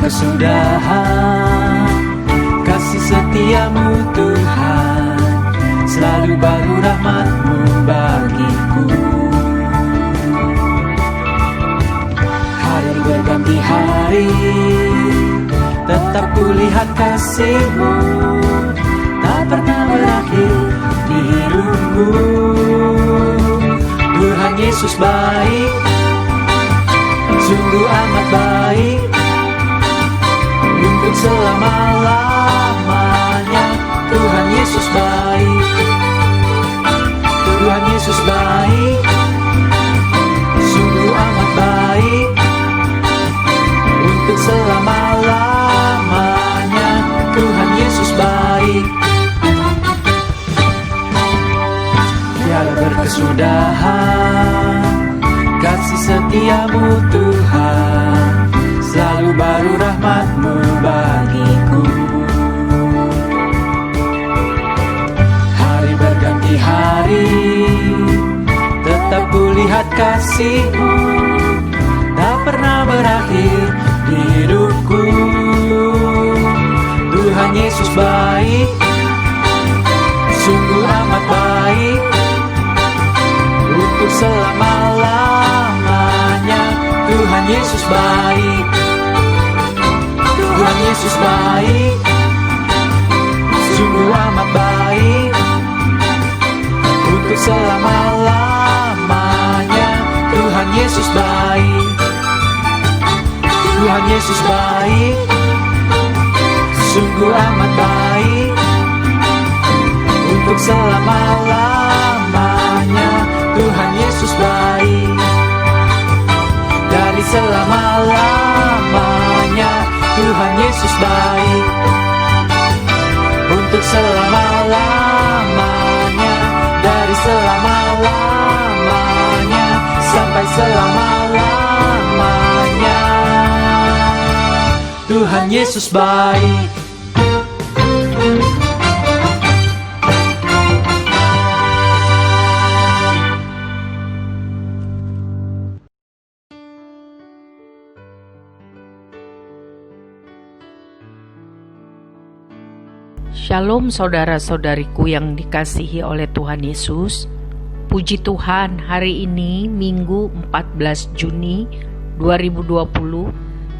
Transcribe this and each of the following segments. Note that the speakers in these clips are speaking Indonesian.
berkesudahan. Kasih setiamu Tuhan, selalu baru rahmat-Mu bagiku. Hari berganti hari, tetap kulihat kasih-Mu, tak pernah berakhir di hidupku. Tuhan Yesus baik, sungguh amat baik, untuk selama-lamanya. Tuhan Yesus baik, Tuhan Yesus baik, sungguh amat baik, untuk selama-lamanya. Tuhan Yesus baik. Tiada berkesudahan kasih setiamu Tuhan, selalu baru rahmat-Mu bagiku. Hari berganti hari, tetap kulihat kasih-Mu, tak pernah berakhir di hidupku. Tuhan Yesus baik, sungguh amat baik, untuk selama-lamanya. Tuhan Yesus baik, Tuhan Yesus baik, sungguh amat baik, untuk selama-lamanya. Tuhan Yesus baik, Tuhan Yesus baik, sungguh amat baik, untuk selama-lamanya. Tuhan Yesus baik, dari selama-lamanya. Tuhan Yesus baik, untuk selama-lamanya. Dari selama-lamanya sampai selama-lamanya. Tuhan Yesus baik. Shalom saudara-saudariku yang dikasihi oleh Tuhan Yesus. Puji Tuhan, hari ini Minggu 14 Juni 2020,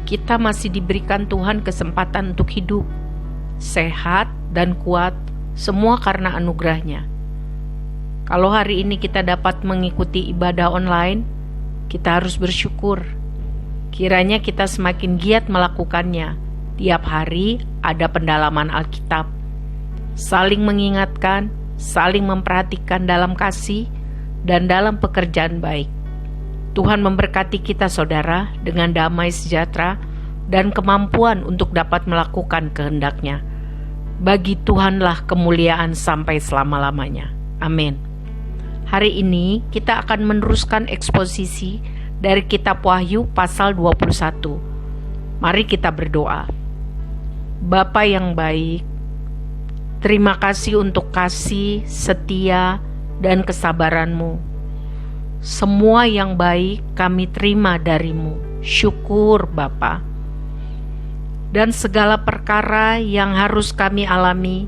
kita masih diberikan Tuhan kesempatan untuk hidup, sehat dan kuat, semua karena anugerah-Nya. Kalau hari ini kita dapat mengikuti ibadah online, kita harus bersyukur. Kiranya kita semakin giat melakukannya. Tiap hari ada pendalaman Alkitab, saling mengingatkan, saling memperhatikan dalam kasih, dan dalam pekerjaan baik. Tuhan memberkati kita saudara dengan damai sejahtera dan kemampuan untuk dapat melakukan kehendak-Nya. Bagi Tuhanlah kemuliaan sampai selama-lamanya. Amin. Hari ini kita akan meneruskan eksposisi dari kitab Wahyu pasal 21. Mari kita berdoa. Bapa yang baik, terima kasih untuk kasih, setia, dan kesabaran-Mu. Semua yang baik kami terima dari-Mu. Syukur Bapa. Dan segala perkara yang harus kami alami,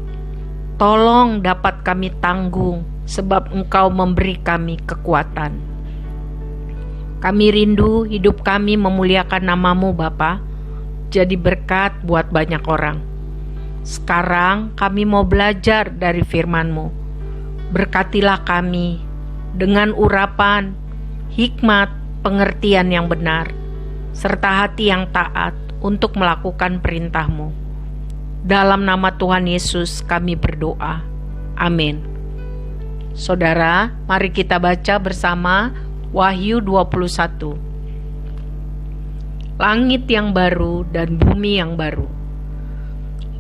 tolong dapat kami tanggung, sebab Engkau memberi kami kekuatan. Kami rindu hidup kami memuliakan nama-Mu Bapa, jadi berkat buat banyak orang. Sekarang kami mau belajar dari firman-Mu. Berkatilah kami dengan urapan, hikmat, pengertian yang benar, serta hati yang taat untuk melakukan perintah-Mu. Dalam nama Tuhan Yesus kami berdoa. Amin. Saudara, mari kita baca bersama Wahyu 21. Langit yang baru dan bumi yang baru.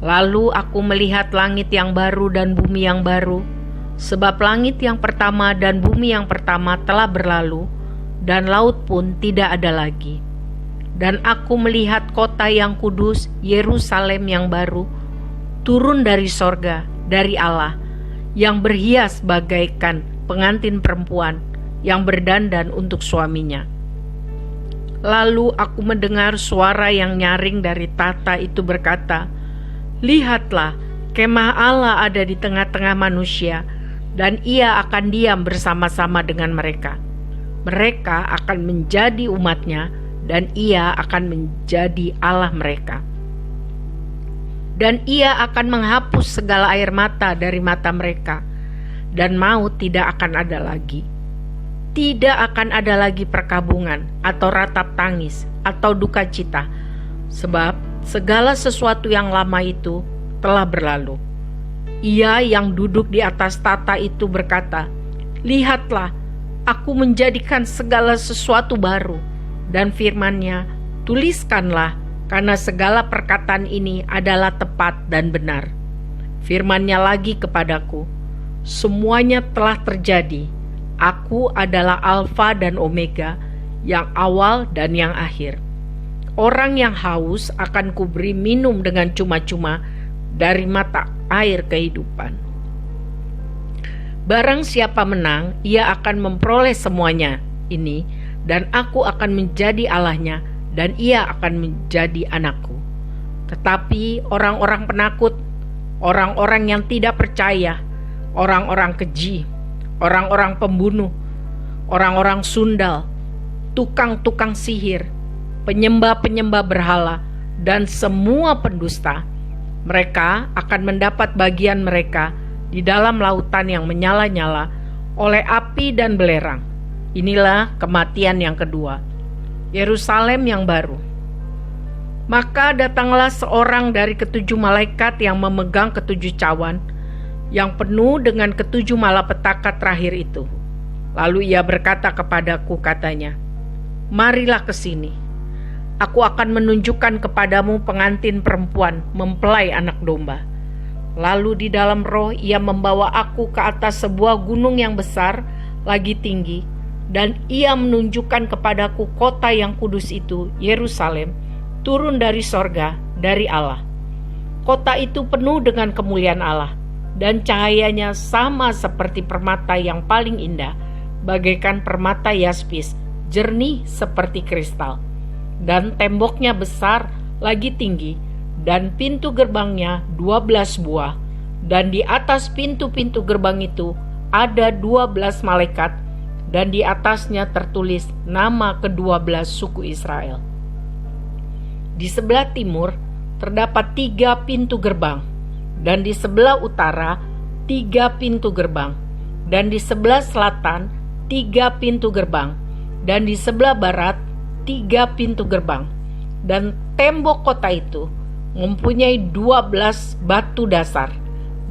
Lalu aku melihat langit yang baru dan bumi yang baru, sebab langit yang pertama dan bumi yang pertama telah berlalu, dan laut pun tidak ada lagi. Dan aku melihat kota yang kudus, Yerusalem yang baru, turun dari sorga, dari Allah, yang berhias bagaikan pengantin perempuan yang berdandan untuk suaminya. Lalu aku mendengar suara yang nyaring dari tahta itu berkata, "Lihatlah, kemah Allah ada di tengah-tengah manusia, dan ia akan diam bersama-sama dengan mereka. Mereka akan menjadi umatnya, dan ia akan menjadi Allah mereka. Dan ia akan menghapus segala air mata dari mata mereka, dan maut tidak akan ada lagi. Tidak akan ada lagi perkabungan, atau ratap tangis, atau duka cita, sebab segala sesuatu yang lama itu telah berlalu." Ia yang duduk di atas tahta itu berkata, "Lihatlah, aku menjadikan segala sesuatu baru." Dan firman-Nya, "Tuliskanlah, karena segala perkataan ini adalah tepat dan benar." Firman-Nya lagi kepadaku, "Semuanya telah terjadi. Aku adalah Alfa dan Omega, yang awal dan yang akhir. Orang yang haus akan kuberi minum dengan cuma-cuma dari mata air kehidupan. Barang siapa menang, ia akan memperoleh semuanya ini, dan aku akan menjadi Allahnya, dan ia akan menjadi anakku. Tetapi orang-orang penakut, orang-orang yang tidak percaya, orang-orang keji, orang-orang pembunuh, orang-orang sundal, tukang-tukang sihir, penyembah-penyembah berhala, dan semua pendusta, mereka akan mendapat bagian mereka di dalam lautan yang menyala-nyala oleh api dan belerang. Inilah kematian yang kedua, Yerusalem yang baru. Maka datanglah seorang dari ketujuh malaikat yang memegang ketujuh cawan, yang penuh dengan ketujuh malapetaka terakhir itu. Lalu ia berkata kepadaku, katanya, "Marilah ke sini. Aku akan menunjukkan kepadamu pengantin perempuan mempelai anak domba." Lalu di dalam roh ia membawa aku ke atas sebuah gunung yang besar lagi tinggi, dan ia menunjukkan kepadaku kota yang kudus itu, Yerusalem, turun dari sorga, dari Allah. Kota itu penuh dengan kemuliaan Allah, dan cahayanya sama seperti permata yang paling indah, bagaikan permata yaspis, jernih seperti kristal. Dan temboknya besar lagi tinggi, dan pintu gerbangnya 12 buah, dan di atas pintu-pintu gerbang itu ada 12 malaikat, dan di atasnya tertulis nama ke-12 suku Israel. Di sebelah timur terdapat 3 pintu gerbang, dan di sebelah utara 3 pintu gerbang, dan di sebelah selatan 3 pintu gerbang, dan di sebelah barat 3 pintu gerbang. Dan tembok kota itu mempunyai 12 batu dasar,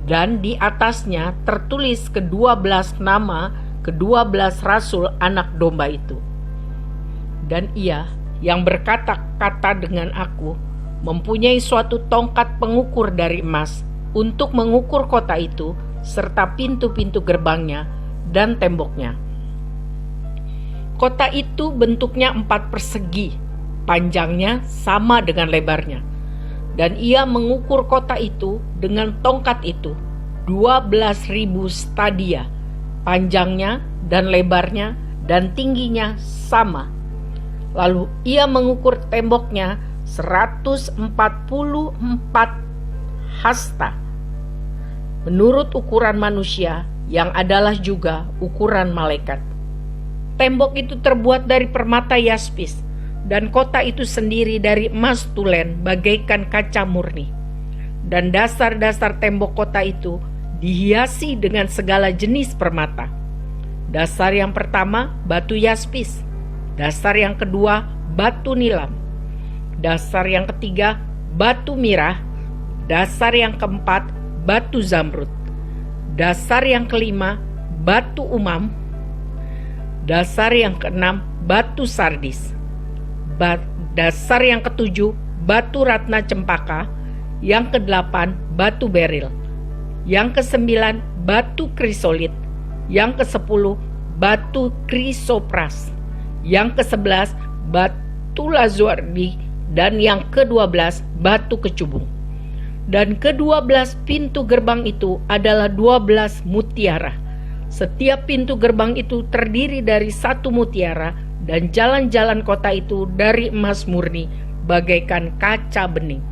dan di atasnya tertulis ke-12 nama ke-12 rasul anak domba itu. Dan ia yang berkata-kata dengan aku mempunyai suatu tongkat pengukur dari emas untuk mengukur kota itu serta pintu-pintu gerbangnya dan temboknya. Kota itu bentuknya 4 persegi, panjangnya sama dengan lebarnya. Dan ia mengukur kota itu dengan tongkat itu 12.000 stadia, panjangnya dan lebarnya dan tingginya sama. Lalu ia mengukur temboknya 144 hasta, menurut ukuran manusia yang adalah juga ukuran malaikat. Tembok itu terbuat dari permata yaspis, dan kota itu sendiri dari emas tulen bagaikan kaca murni. Dan dasar-dasar tembok kota itu dihiasi dengan segala jenis permata. Dasar yang pertama batu yaspis, dasar yang kedua batu nilam, dasar yang ketiga batu mirah, dasar yang keempat batu zamrud, dasar yang kelima batu umam, dasar yang keenam batu sardis, dasar yang ketujuh batu ratna cempaka, yang kedelapan batu beril, yang kesembilan batu krisolit, yang kesepuluh batu krisopras, yang ke-11 batu lazuardi, dan yang ke-12 batu kecubung. Dan ke-12 pintu gerbang itu adalah 12 mutiara. Setiap pintu gerbang itu terdiri dari 1 mutiara, dan jalan-jalan kota itu dari emas murni bagaikan kaca bening.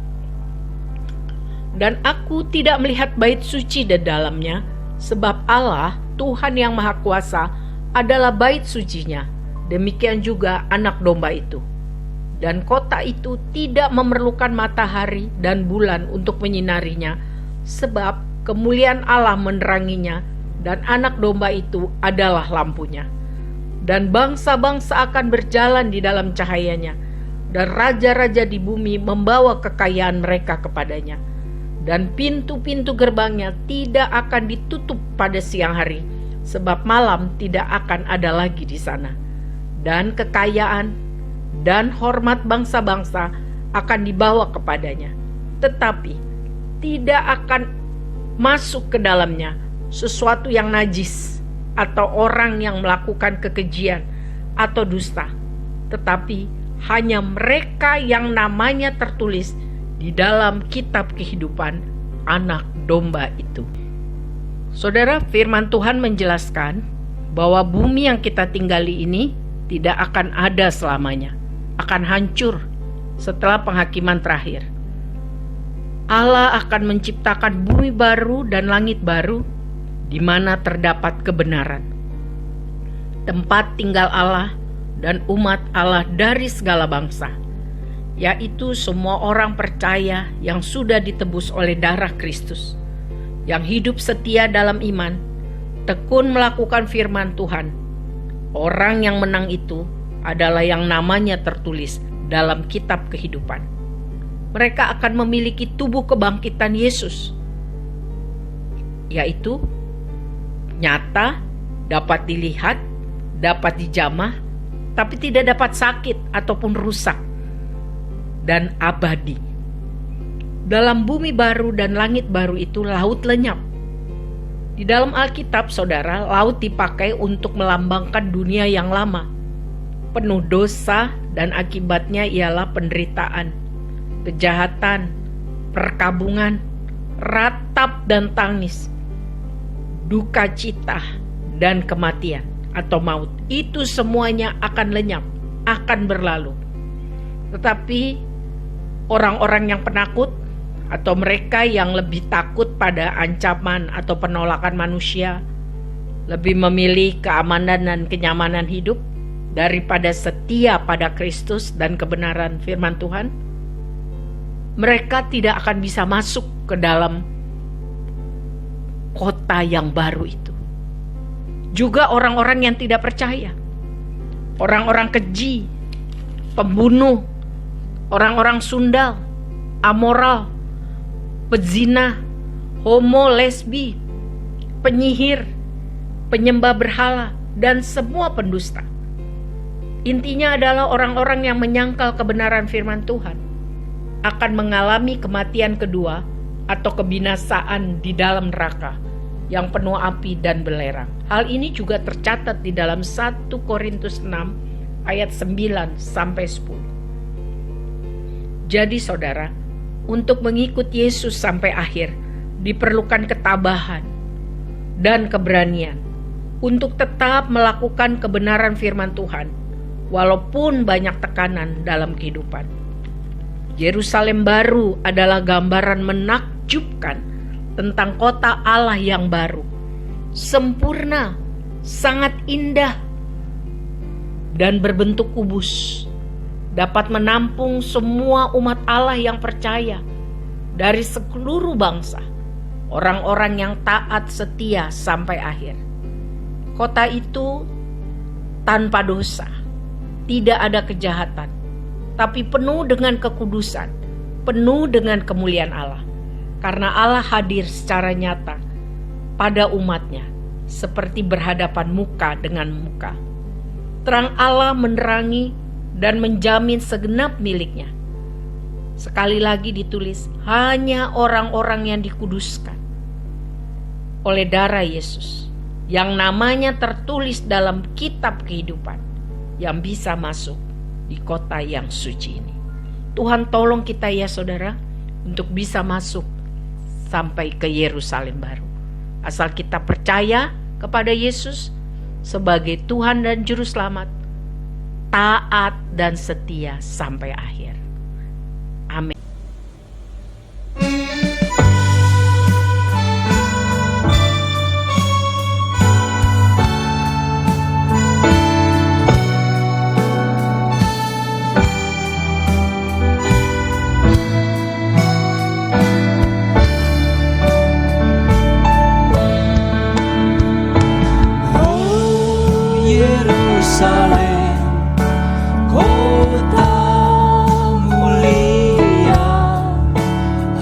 Dan aku tidak melihat bait suci di dalamnya, sebab Allah, Tuhan yang Maha Kuasa, adalah bait sucinya. Demikian juga anak domba itu. Dan kota itu tidak memerlukan matahari dan bulan untuk menyinarinya, sebab kemuliaan Allah meneranginya, dan anak domba itu adalah lampunya. Dan bangsa-bangsa akan berjalan di dalam cahayanya, dan raja-raja di bumi membawa kekayaan mereka kepadanya. Dan pintu-pintu gerbangnya tidak akan ditutup pada siang hari, sebab malam tidak akan ada lagi di sana. Dan kekayaan dan hormat bangsa-bangsa akan dibawa kepadanya, tetapi tidak akan masuk ke dalamnya sesuatu yang najis atau orang yang melakukan kekejian atau dusta, tetapi hanya mereka yang namanya tertulis di dalam kitab kehidupan anak domba itu. Saudara, firman Tuhan menjelaskan bahwa bumi yang kita tinggali ini tidak akan ada selamanya, akan hancur setelah penghakiman terakhir. Allah akan menciptakan bumi baru dan langit baru di mana terdapat kebenaran, tempat tinggal Allah dan umat Allah dari segala bangsa, yaitu semua orang percaya yang sudah ditebus oleh darah Kristus, yang hidup setia dalam iman, tekun melakukan firman Tuhan. Orang yang menang itu adalah yang namanya tertulis dalam kitab kehidupan. Mereka akan memiliki tubuh kebangkitan Yesus, yaitu nyata, dapat dilihat, dapat dijamah, tapi tidak dapat sakit ataupun rusak, dan abadi. Dalam bumi baru dan langit baru itu laut lenyap. Di dalam Alkitab, saudara, laut dipakai untuk melambangkan dunia yang lama, penuh dosa, dan akibatnya ialah penderitaan, kejahatan, perkabungan, ratap dan tangis, duka cita, dan kematian atau maut. Itu semuanya akan lenyap, akan berlalu. Tetapi orang-orang yang penakut atau mereka yang lebih takut pada ancaman atau penolakan manusia, lebih memilih keamanan dan kenyamanan hidup daripada setia pada Kristus dan kebenaran firman Tuhan, mereka tidak akan bisa masuk ke dalam kota yang baru itu. Juga orang-orang yang tidak percaya, orang-orang keji, pembunuh, orang-orang sundal, amoral, pezina, homo, lesbi, penyihir, penyembah berhala, dan semua pendusta. Intinya adalah orang-orang yang menyangkal kebenaran firman Tuhan akan mengalami kematian kedua atau kebinasaan di dalam neraka yang penuh api dan belerang. Hal ini juga tercatat di dalam 1 Korintus 6 ayat 9 sampai 10. Jadi saudara, untuk mengikut Yesus sampai akhir diperlukan ketabahan dan keberanian untuk tetap melakukan kebenaran firman Tuhan walaupun banyak tekanan dalam kehidupan. Yerusalem baru adalah gambaran menakjubkan tentang kota Allah yang baru, sempurna, sangat indah, dan berbentuk kubus, dapat menampung semua umat Allah yang percaya dari seluruh bangsa, orang-orang yang taat setia sampai akhir. Kota itu tanpa dosa, tidak ada kejahatan, tapi penuh dengan kekudusan, penuh dengan kemuliaan Allah. Karena Allah hadir secara nyata pada umatnya, seperti berhadapan muka dengan muka. Terang Allah menerangi dan menjamin segenap miliknya. Sekali lagi ditulis, hanya orang-orang yang dikuduskan oleh darah Yesus, yang namanya tertulis dalam kitab kehidupan, yang bisa masuk di kota yang suci ini. Tuhan tolong kita ya saudara, untuk bisa masuk sampai ke Yerusalem baru. Asal kita percaya kepada Yesus sebagai Tuhan dan Juru Selamat, taat dan setia sampai akhir. Amin. Yerusalem, kota mulia,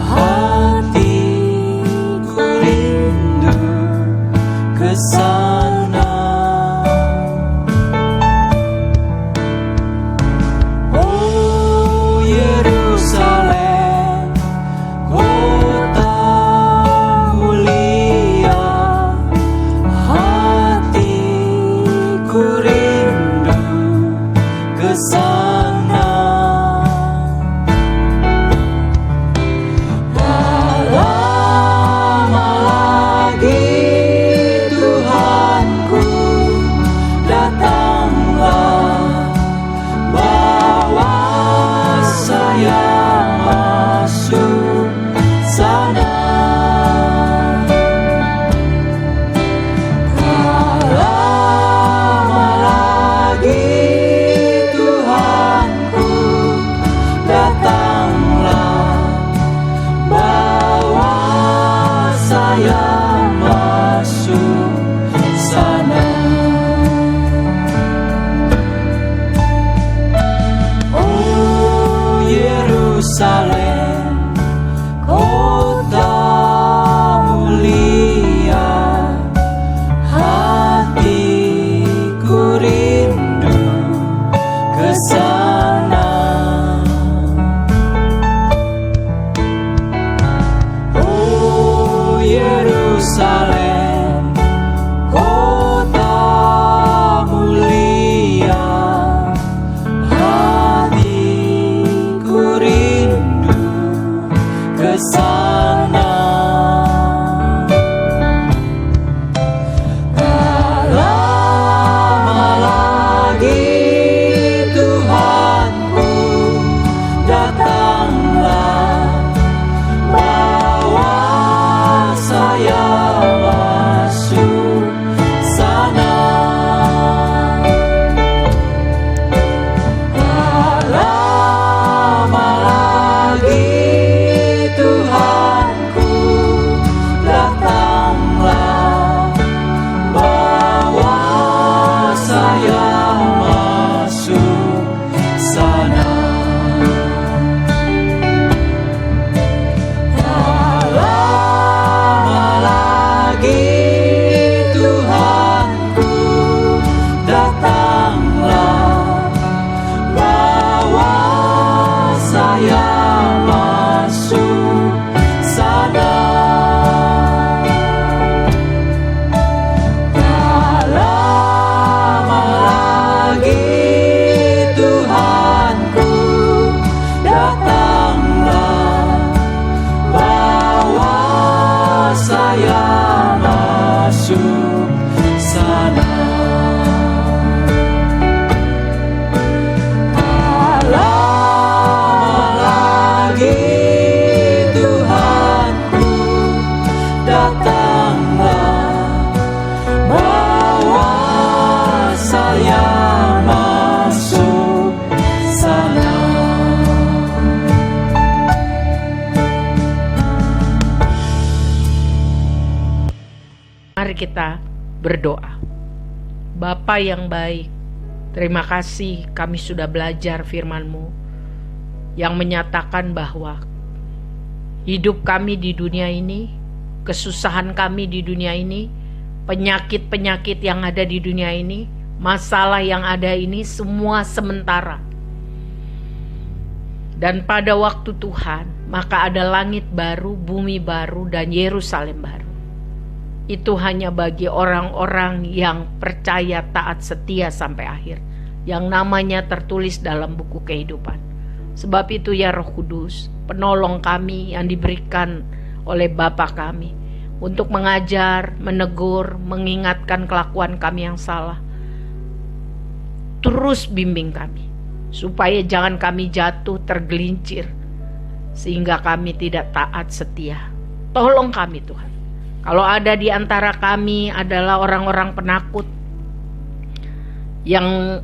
hatiku rindu ke sana. Oh Yerusalem, kota mulia, hatiku rindu ke sana. Tak lama lagi Tuhanku, datanglah, bawa saya masuk sana. Tak lama lagi Tuhanku, datanglah, bawa saya masuk sana. Oh Yerusalem, kota mulia, hatiku rindu ke sana. Oh Yerusalem, kota mulia, hatiku rindu ke sana. Tak lama lagi Tuhanku, datanglah, bawa saya masuk sana. Tak lama lagi Tuhanku, datanglah, bawa saya masuk sana. Tak lama lagi Tuhanku, datanglah, bawa saya masuk sana. Tak lama lagi Tuhanku, datanglah, bawa saya masuk sana. Tak lama lagi Tuhanku, datanglah, bawa saya masuk sana. Mari kita berdoa. Bapa yang baik, terima kasih kami sudah belajar firman-Mu yang menyatakan bahwa hidup kami di dunia ini, kesusahan kami di dunia ini, penyakit-penyakit yang ada di dunia ini, masalah yang ada ini semua sementara. Dan pada waktu Tuhan, maka ada langit baru, bumi baru, dan Yerusalem baru. Itu hanya bagi orang-orang yang percaya, taat, setia sampai akhir, yang namanya tertulis dalam buku kehidupan. Sebab itu ya Roh Kudus, penolong kami yang diberikan oleh Bapa kami, untuk mengajar, menegur, mengingatkan kelakuan kami yang salah. terus bimbing kami, supaya jangan kami jatuh tergelincir, sehingga kami tidak taat setia. Tolong kami Tuhan. Kalau ada di antara kami adalah orang-orang penakut yang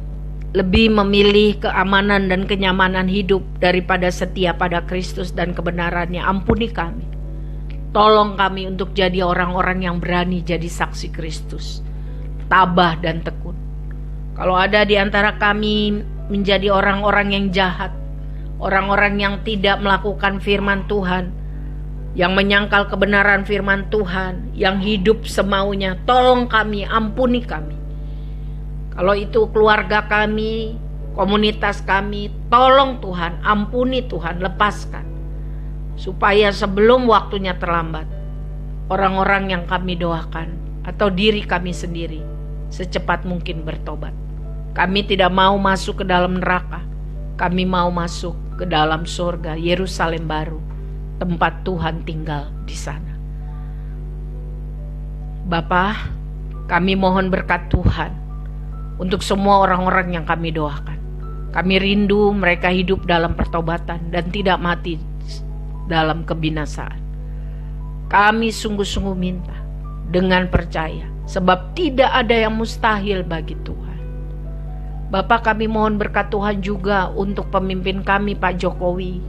lebih memilih keamanan dan kenyamanan hidup daripada setia pada Kristus dan kebenarannya, ampuni kami. Tolong kami untuk jadi orang-orang yang berani jadi saksi Kristus, tabah dan tekun. Kalau ada di antara kami menjadi orang-orang yang jahat, orang-orang yang tidak melakukan firman Tuhan, yang menyangkal kebenaran firman Tuhan, yang hidup semaunya, tolong kami, ampuni kami. Kalau itu keluarga kami, komunitas kami, tolong Tuhan, ampuni Tuhan, lepaskan. Supaya sebelum waktunya terlambat, orang-orang yang kami doakan atau diri kami sendiri secepat mungkin bertobat. Kami tidak mau masuk ke dalam neraka, kami mau masuk ke dalam surga, Yerusalem baru, tempat Tuhan tinggal di sana. Bapa, kami mohon berkat Tuhan untuk semua orang-orang yang kami doakan. Kami rindu mereka hidup dalam pertobatan dan tidak mati dalam kebinasaan. Kami sungguh-sungguh minta dengan percaya, sebab tidak ada yang mustahil bagi Tuhan. Bapa, kami mohon berkat Tuhan juga untuk pemimpin kami Pak Jokowi,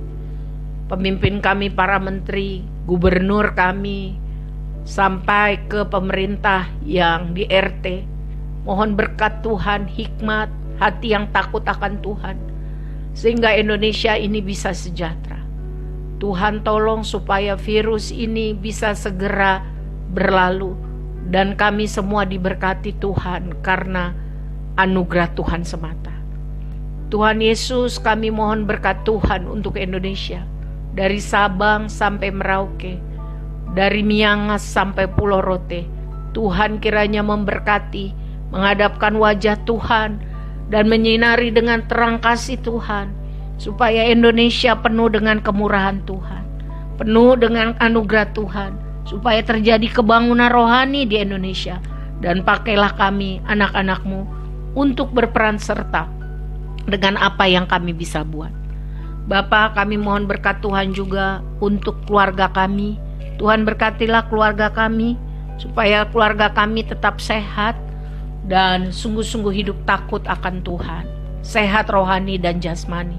pemimpin kami para menteri, gubernur kami, sampai ke pemerintah yang di RT. Mohon berkat Tuhan, hikmat, hati yang takut akan Tuhan, sehingga Indonesia ini bisa sejahtera. Tuhan tolong supaya virus ini bisa segera berlalu, dan kami semua diberkati Tuhan karena anugerah Tuhan semata. Tuhan Yesus, kami mohon berkat Tuhan untuk Indonesia, dari Sabang sampai Merauke, dari Miangas sampai Pulau Rote. Tuhan kiranya memberkati, menghadapkan wajah Tuhan, dan menyinari dengan terang kasih Tuhan, supaya Indonesia penuh dengan kemurahan Tuhan, penuh dengan anugerah Tuhan, supaya terjadi kebangunan rohani di Indonesia. Dan pakailah kami, anak-anak-Mu, untuk berperan serta dengan apa yang kami bisa buat. Bapa, kami mohon berkat Tuhan juga untuk keluarga kami. Tuhan berkatilah keluarga kami, supaya keluarga kami tetap sehat dan sungguh-sungguh hidup takut akan Tuhan, sehat rohani dan jasmani.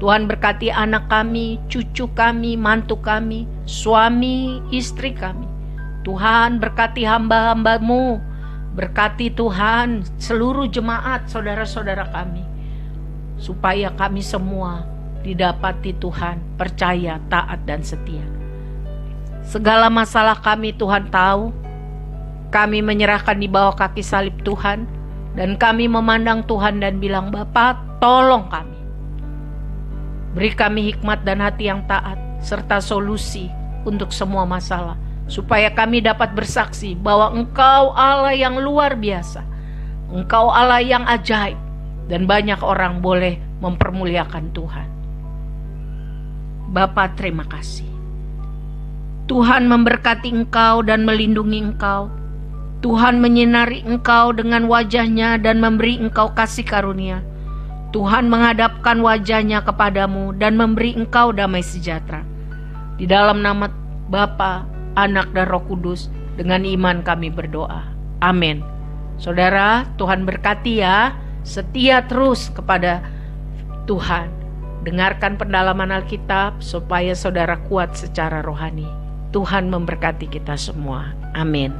Tuhan berkati anak kami, cucu kami, mantu kami, suami, istri kami. Tuhan berkati hamba-hamba-Mu, berkati Tuhan seluruh jemaat saudara-saudara kami, supaya kami semua didapati Tuhan percaya, taat dan setia. Segala masalah kami Tuhan tahu, kami menyerahkan di bawah kaki salib Tuhan, dan kami memandang Tuhan dan bilang, Bapa, tolong kami. Beri kami hikmat dan hati yang taat, serta solusi untuk semua masalah, supaya kami dapat bersaksi bahwa Engkau Allah yang luar biasa, Engkau Allah yang ajaib, dan banyak orang boleh mempermuliakan Tuhan. Bapa, terima kasih. Tuhan memberkati Engkau dan melindungi Engkau. Tuhan menyinari Engkau dengan wajah-Nya dan memberi Engkau kasih karunia. Tuhan menghadapkan wajah-Nya kepadamu dan memberi Engkau damai sejahtera. Di dalam nama Bapa, Anak dan Roh Kudus, dengan iman kami berdoa. Amin. Saudara, Tuhan berkati ya. Setia terus kepada Tuhan. Dengarkan pendalaman Alkitab supaya saudara kuat secara rohani. Tuhan memberkati kita semua. Amin.